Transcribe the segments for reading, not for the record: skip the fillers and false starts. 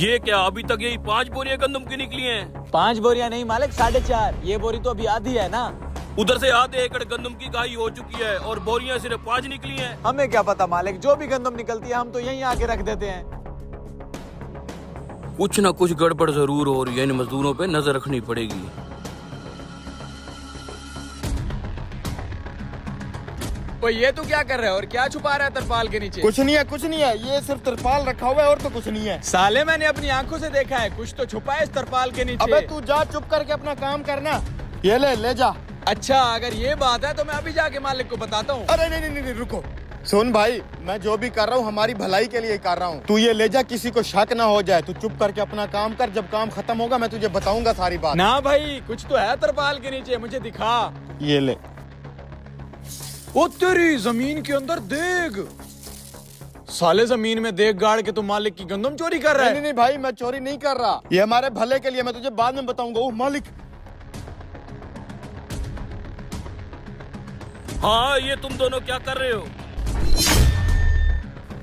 ये क्या, अभी तक यही 5 बोरियां गंदम की निकली हैं? 5 बोरियां नहीं मालिक, 4.5। ये बोरी तो अभी आधी है ना। उधर से आधे एकड़ गंदम की गाही हो चुकी है और बोरियां सिर्फ 5 निकली हैं। हमें क्या पता मालिक, जो भी गंदम निकलती है हम तो यहीं आके रख देते हैं। कुछ ना कुछ गड़बड़ जरूर हो रही है, इन मजदूरों पे नजर रखनी पड़ेगी। ओए ये तू क्या कर रहा है और क्या छुपा रहा है तरपाल के नीचे? कुछ नहीं है, कुछ नहीं है, ये सिर्फ तरपाल रखा हुआ है और तो कुछ नहीं है। साले मैंने अपनी आंखों से देखा है, कुछ तो छुपा है इस तरपाल के नीचे। अबे तू जा चुप करके अपना काम करना। ये ले जा। अच्छा अगर ये बात है तो मैं अभी जाके मालिक को बताता हूँ। अरे नहीं, रुको। सुन भाई, मैं जो भी कर रहा हूँ हमारी भलाई के लिए कर रहा हूँ। तू ये ले जा, किसी को शक ना हो जाए। तू चुप करके अपना काम कर, जब काम खत्म होगा मैं तुझे बताऊंगा सारी बात। ना भाई, कुछ तो है तरपाल के नीचे, मुझे दिखा। ये ले। ओ तेरी जमीन के अंदर देग। साले जमीन में देग गाड़ के तू मालिक की गंदम चोरी कर रहा है। नहीं भाई, मैं चोरी नहीं कर रहा, ये हमारे भले के लिए, मैं तुझे बाद में बताऊंगा। ओह मालिक। हाँ, ये तुम दोनों क्या कर रहे हो?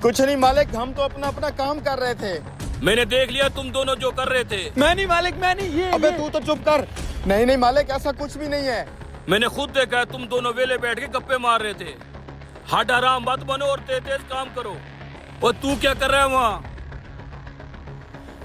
कुछ नहीं मालिक, हम तो अपना अपना काम कर रहे थे। मैंने देख लिया तुम दोनों जो कर रहे थे। मैं नहीं मालिक, मैं नहीं। ये अबे तू तो चुप कर। नहीं मालिक, ऐसा कुछ भी नहीं है। मैंने खुद देखा है, तुम दोनों वेले बैठ के गप्पे मार रहे थे। हट हराम मत बनो और तेज काम करो। और तू क्या कर रहा है वहाँ?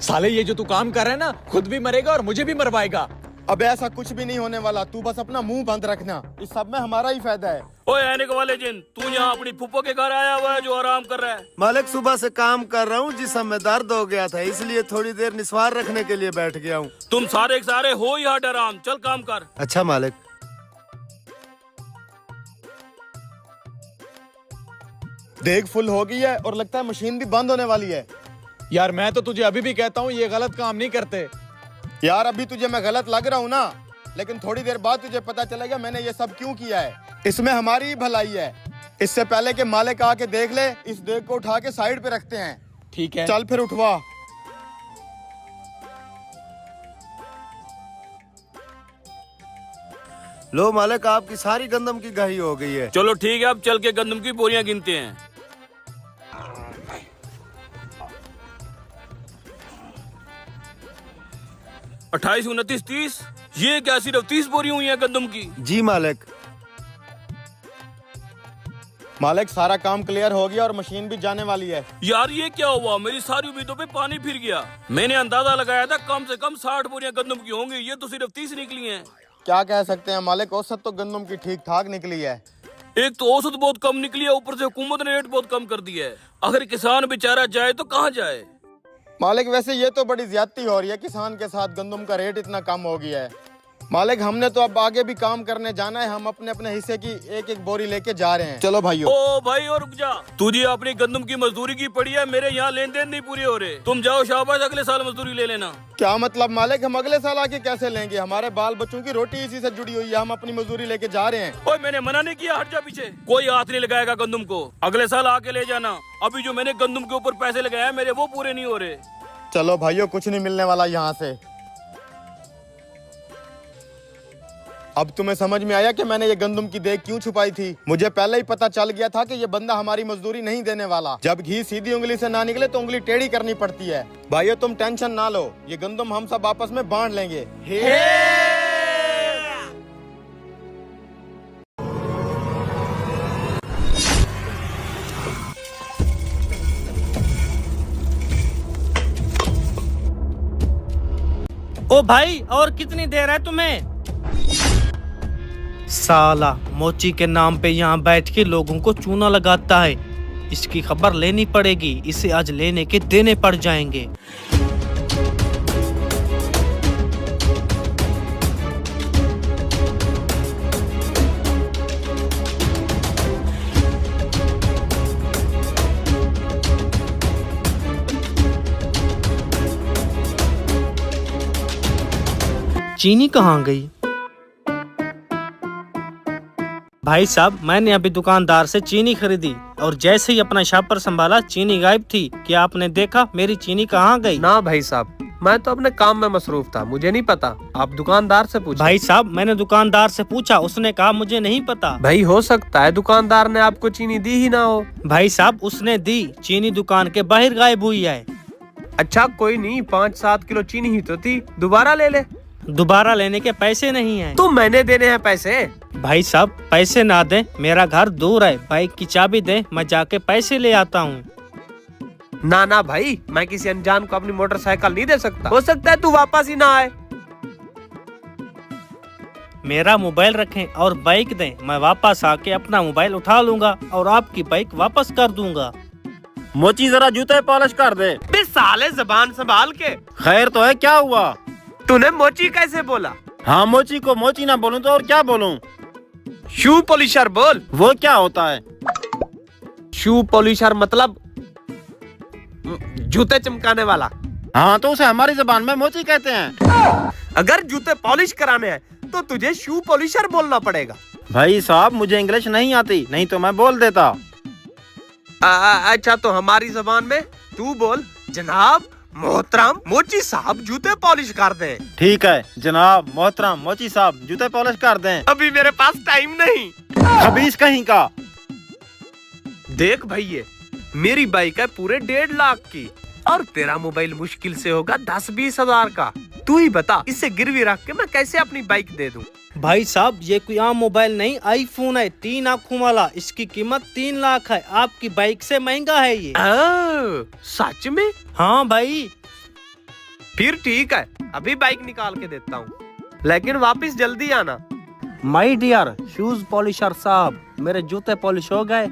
साले ये जो तू काम कर रहा है ना, खुद भी मरेगा और मुझे भी मरवाएगा। अबे ऐसा कुछ भी नहीं होने वाला, तू बस अपना मुंह बंद रखना, इस सब में हमारा ही फायदा है। ओए ऐनक वाले जिन, तू यहाँ अपनी फुप्पो के घर आया हुआ है जो आराम कर रहा है? मालिक सुबह से काम कर रहा हूँ, जिसम में दर्द हो गया था, इसलिए थोड़ी देर निस्वार रखने के लिए बैठ गया हूँ। तुम सारे के सारे हो ही हट हराम, चल काम कर। अच्छा मालिक। देख फुल हो गई है और लगता है मशीन भी बंद होने वाली है। यार मैं तो तुझे अभी भी कहता हूँ ये गलत काम नहीं करते। यार अभी तुझे मैं गलत लग रहा हूँ ना, लेकिन थोड़ी देर बाद तुझे पता चलेगा मैंने ये सब क्यों किया है। इसमें हमारी ही भलाई है। इससे पहले कि मालिक आके देख ले, इस देग को उठा के साइड पे रखते हैं। ठीक है, चल फिर उठवा। लो मालिक, आपकी सारी गंदम की गाही हो गई है। चलो ठीक है, अब चल के गंदम की बोरियां गिनते हैं। 28, 29, 30। ये क्या, सिर्फ 30 बोरी हुई है गंदम की? जी मालिक। मालिक सारा काम क्लियर हो गया और मशीन भी जाने वाली है। यार ये क्या हुआ, मेरी सारी उम्मीदों पे पानी फिर गया। मैंने अंदाजा लगाया था कम से कम 60 बोरियां गंदम की होंगी, ये तो सिर्फ 30 निकली हैं। क्या कह सकते हैं मालिक, औसत तो गंदम की ठीक ठाक निकली है। एक तो औसत बहुत कम निकली है, ऊपर से हुकूमत ने रेट बहुत कम कर दिया है। अगर किसान बेचारा जाए तो कहाँ जाए? मालिक वैसे ये तो बड़ी ज्यादती हो रही है, किसान के साथ गंदम का रेट इतना कम हो गया है। मालिक हमने तो अब आगे भी काम करने जाना है, हम अपने अपने हिस्से की एक एक बोरी लेके जा रहे हैं। चलो भाइयों। ओ भाई और रुक जा, तुझे अपनी गंदम की मजदूरी की पड़ी है, मेरे यहाँ लेन देन नहीं पूरे हो रहे। तुम जाओ शाबाश, अगले साल मजदूरी ले लेना। क्या मतलब मालिक, हम अगले साल आके कैसे लेंगे? हमारे बाल बच्चों की रोटी इसी से जुड़ी हुई है, हम अपनी मजदूरी लेके जा रहे हैं। ओए मैंने मना नहीं किया, हट जा पीछे। कोई हाथ नहीं लगाएगा गंदम को, अगले साल आके ले जाना। अभी जो मैंने गंदम के ऊपर पैसे लगाए मेरे वो पूरे नहीं हो रहे। चलो भाइयों, कुछ नहीं मिलने वाला यहाँ से। अब तुम्हें समझ में आया कि मैंने ये गंदम की देग क्यों छुपाई थी? मुझे पहले ही पता चल गया था कि ये बंदा हमारी मजदूरी नहीं देने वाला। जब घी सीधी उंगली से ना निकले तो उंगली टेढ़ी करनी पड़ती है। भाइयों तुम टेंशन ना लो, ये गंदम हम सब आपस में बांट लेंगे। ओ भाई, और कितनी देर है तुम्हें? साला मोची के नाम पे यहाँ बैठ के लोगों को चूना लगाता है। इसकी खबर लेनी पड़ेगी, इसे आज लेने के देने पड़ जाएंगे। चीनी कहाँ गई? भाई साहब, मैंने अभी दुकानदार से चीनी खरीदी और जैसे ही अपना शॉपर संभाला चीनी गायब थी। क्या आपने देखा मेरी चीनी कहाँ गई? ना भाई साहब, मैं तो अपने काम में मसरूफ था, मुझे नहीं पता। आप दुकानदार से पूछिए। भाई साहब, मैंने दुकानदार से पूछा, उसने कहा मुझे नहीं पता। भाई हो सकता है दुकानदार ने आपको चीनी दी ही ना हो। भाई साहब, उसने दी, चीनी दुकान के बाहर गायब हुई है। अच्छा कोई नहीं, 5-7 किलो चीनी ही तो थी, दोबारा ले ले। दोबारा लेने के पैसे नहीं है। तो मैंने देने हैं पैसे। भाई साहब पैसे ना दे, मेरा घर दूर है, बाइक की चाबी दे, मैं जाके पैसे ले आता हूँ। ना ना भाई, मैं किसी अनजान को अपनी मोटरसाइकिल नहीं दे सकता। हो सकता है तू वापस ही ना आए। मेरा मोबाइल रखें और बाइक दें, मैं वापस आके अपना मोबाइल उठा लूंगा और आपकी बाइक वापस कर दूंगा। मोची जरा जूते पॉलिश कर दे। बे साले जबान संभाल के। खैर तो है, क्या हुआ? तूने मोची कैसे बोला? हाँ, मोची को मोची ना बोलूं तो और क्या बोलूं? शू पॉलिशर बोल। वो क्या होता है? शू पॉलिशर मतलब जूते चमकाने वाला। हाँ, तो उसे हमारी जबान में मोची कहते हैं। अगर जूते पॉलिश कराने हैं तो तुझे शू पॉलिशर बोलना पड़ेगा। भाई साहब मुझे इंग्लिश नहीं आती, नहीं तो मैं बोल देता। अच्छा तो हमारी जबान में तू बोल, जनाब मोहतरम मोची साहब जूते पॉलिश कर दें। ठीक है जनाब मोहतरम मोची साहब जूते पॉलिश कर दें। अभी मेरे पास टाइम नहीं। खबीस कहीं का। देख भैया, मेरी बाइक है पूरे 1.5 लाख की और तेरा मोबाइल मुश्किल से होगा 10-20 हजार का। तू ही बता, इसे गिरवी रख के मैं कैसे अपनी बाइक दे दूं? भाई साहब ये कोई आम मोबाइल नहीं, आईफोन है 3 आँखों वाला, इसकी कीमत 3 लाख है। आपकी बाइक से महंगा है ये। सच में? हाँ भाई। फिर ठीक है, अभी बाइक निकाल के देता हूँ, लेकिन वापस जल्दी आना। माय डियर शूज पॉलिशर साहब, मेरे जूते पॉलिश हो गए।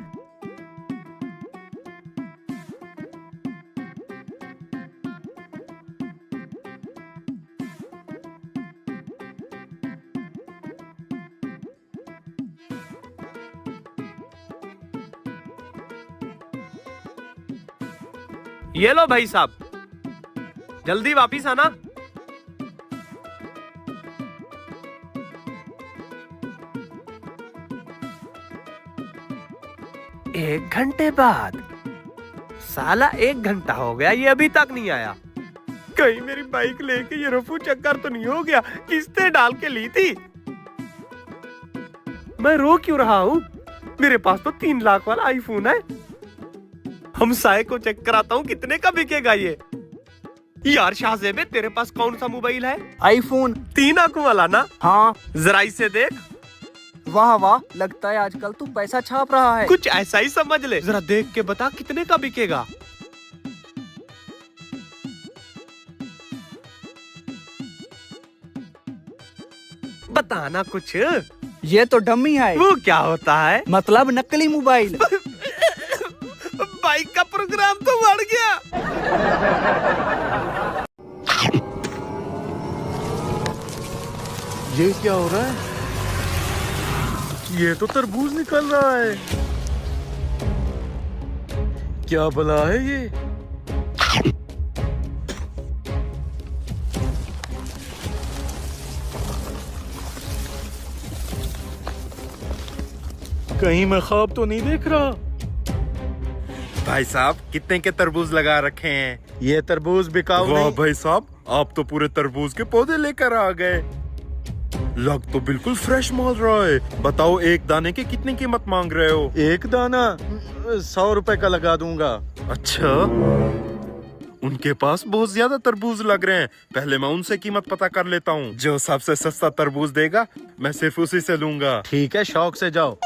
ये लो भाई साहब, जल्दी वापिस आना। एक घंटे बाद। साला 1 घंटा हो गया, ये अभी तक नहीं आया। कहीं मेरी बाइक लेके ये रफू चक्कर तो नहीं हो गया? किस्तें डाल के ली थी। मैं रो क्यों रहा हूँ? मेरे पास तो 3 लाख वाला आईफोन है। हम साय को चेक कराता हूँ कितने का बिकेगा ये। यार शाहजेबे, तेरे पास कौन सा मोबाइल है? आईफोन 3 आंखों वाला ना? हाँ। जरा इसे देख। वाह वाह, लगता है आजकल तू पैसा छाप रहा है। कुछ ऐसा ही समझ ले। जरा देख के बता कितने का बिकेगा। बताना कुछ। ये तो डम्मी है। वो क्या होता है? मतलब नकली मोबाइल। बाइक का प्रोग्राम तो बढ़ गया। ये क्या हो रहा है? ये तो तरबूज निकल रहा है। क्या भला है ये? कहीं मैं ख्वाब तो नहीं देख रहा? भाई साहब कितने के तरबूज लगा रखे हैं? ये तरबूज बिकाऊ वाह नहीं। भाई साहब, आप तो पूरे तरबूज के पौधे लेकर आ गए। लग तो बिल्कुल फ्रेश माल रहा है। बताओ एक दाने की कितनी कीमत मांग रहे हो? एक दाना 100 रुपए का लगा दूंगा। अच्छा, उनके पास बहुत ज्यादा तरबूज लग रहे हैं। पहले मैं उनसे कीमत पता कर लेता हूँ। जो सबसे सस्ता तरबूज देगा मैं सिर्फ उसी से लूंगा। ठीक है, शौक से जाओ।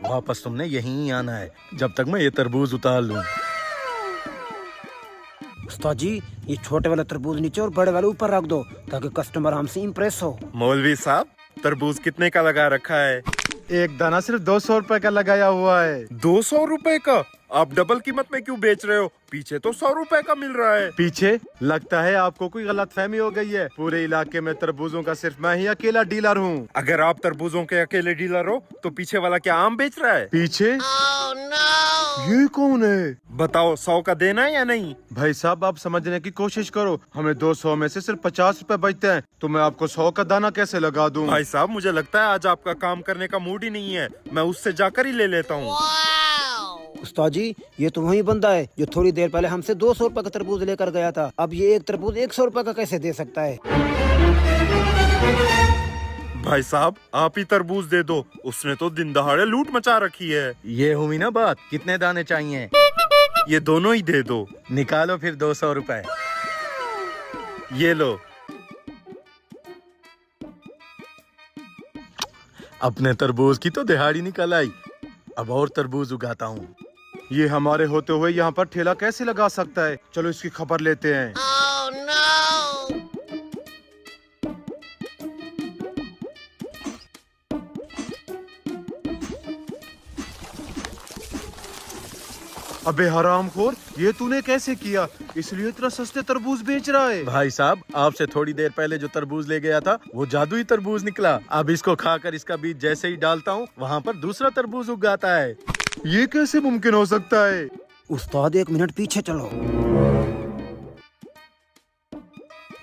वापस तुमने यहीं आना है जब तक मैं ये तरबूज उतार लूं। उस्ताद जी, ये छोटे वाला तरबूज नीचे और बड़े वाले ऊपर रख दो ताकि कस्टमर हमसे इम्प्रेस हो। मौलवी साहब, तरबूज कितने का लगा रखा है? एक दाना सिर्फ 200 रुपए का लगाया हुआ है। 200 रुपए का? आप डबल कीमत में क्यों बेच रहे हो? पीछे तो 100 रुपए का मिल रहा है। पीछे? लगता है आपको कोई गलतफहमी हो गई है। पूरे इलाके में तरबूजों का सिर्फ मैं ही अकेला डीलर हूँ। अगर आप तरबूजों के अकेले डीलर हो तो पीछे वाला क्या आम बेच रहा है? पीछे? ये कौन है? बताओ, 100 का देना है या नहीं? भाई साहब, आप समझने की कोशिश करो। हमें 200 में से सिर्फ 50 रुपए बचते हैं, तो मैं आपको 100 का दाना कैसे लगा दूं? भाई साहब, मुझे लगता है आज आपका काम करने का मूड ही नहीं है। मैं उससे जाकर ही ले लेता हूँ। उस्ताद जी, ये तो वही बंदा है जो थोड़ी देर पहले हमसे 200 रुपए का तरबूज लेकर गया था। अब ये एक तरबूज 100 रुपए का कैसे दे सकता है? भाई साहब, आप ही तरबूज दे दो। उसने तो दिन दहाड़े लूट मचा रखी है। ये हुई ना बात। कितने दाने चाहिए? ये दोनों ही दे दो। निकालो फिर 200 रुपए। ये लो। अपने तरबूज की तो दिहाड़ी निकल आई, अब और तरबूज उगाता हूँ। ये हमारे होते हुए यहाँ पर ठेला कैसे लगा सकता है? चलो इसकी खबर लेते हैं। अबे हरामखोर, ये तूने कैसे किया? इसलिए इतना सस्ते तरबूज बेच रहा है। भाई साहब, आपसे थोड़ी देर पहले जो तरबूज ले गया था वो जादुई तरबूज निकला। अब इसको खाकर इसका बीज जैसे ही डालता हूँ वहाँ पर दूसरा तरबूज उगाता है। ये कैसे मुमकिन हो सकता है? उस्ताद 1 मिनट पीछे चलो।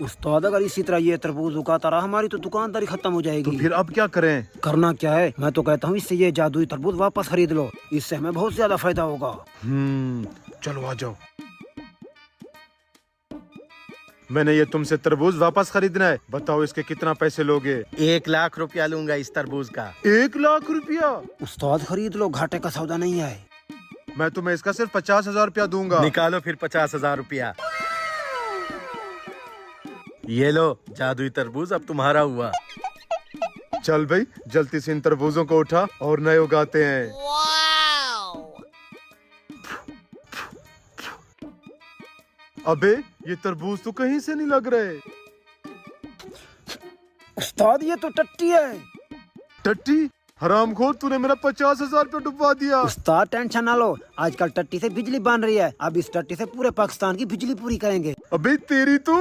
उस्ताद अगर इसी तरह ये तरबूज उगाता रहा हमारी तो दुकानदारी खत्म हो जाएगी। तो फिर अब क्या करें? करना क्या है, मैं तो कहता हूँ इससे ये जादुई तरबूज वापस खरीद लो, इससे हमें बहुत ज्यादा फायदा होगा। चलो आ जाओ। मैंने ये तुमसे तरबूज वापस खरीदना है। बताओ इसके कितना पैसे लोगे? 1 लाख रुपया लूंगा इस तरबूज का। 1 लाख रुपया? उस्ताद खरीद लो, घाटे का सौदा नहीं है। मैं तुम्हें इसका सिर्फ 50,000 रुपया दूंगा। निकालो फिर 50,000 रुपया। ये लो जादुई तरबूज अब तुम्हारा हुआ। चल भाई, जल्दी से इन तरबूजों को उठा और नए उगाते हैं। अबे ये तरबूज तो कहीं से नहीं लग रहे। उस्ताद ये तो टट्टी है। टट्टी? हरामखोर, तूने मेरा 50,000 रुपया डुबवा दिया। उस्ताद टेंशन ना लो, आजकल टट्टी से बिजली बन रही है, अब इस टट्टी से पूरे पाकिस्तान की बिजली पूरी करेंगे। अबे तेरी तो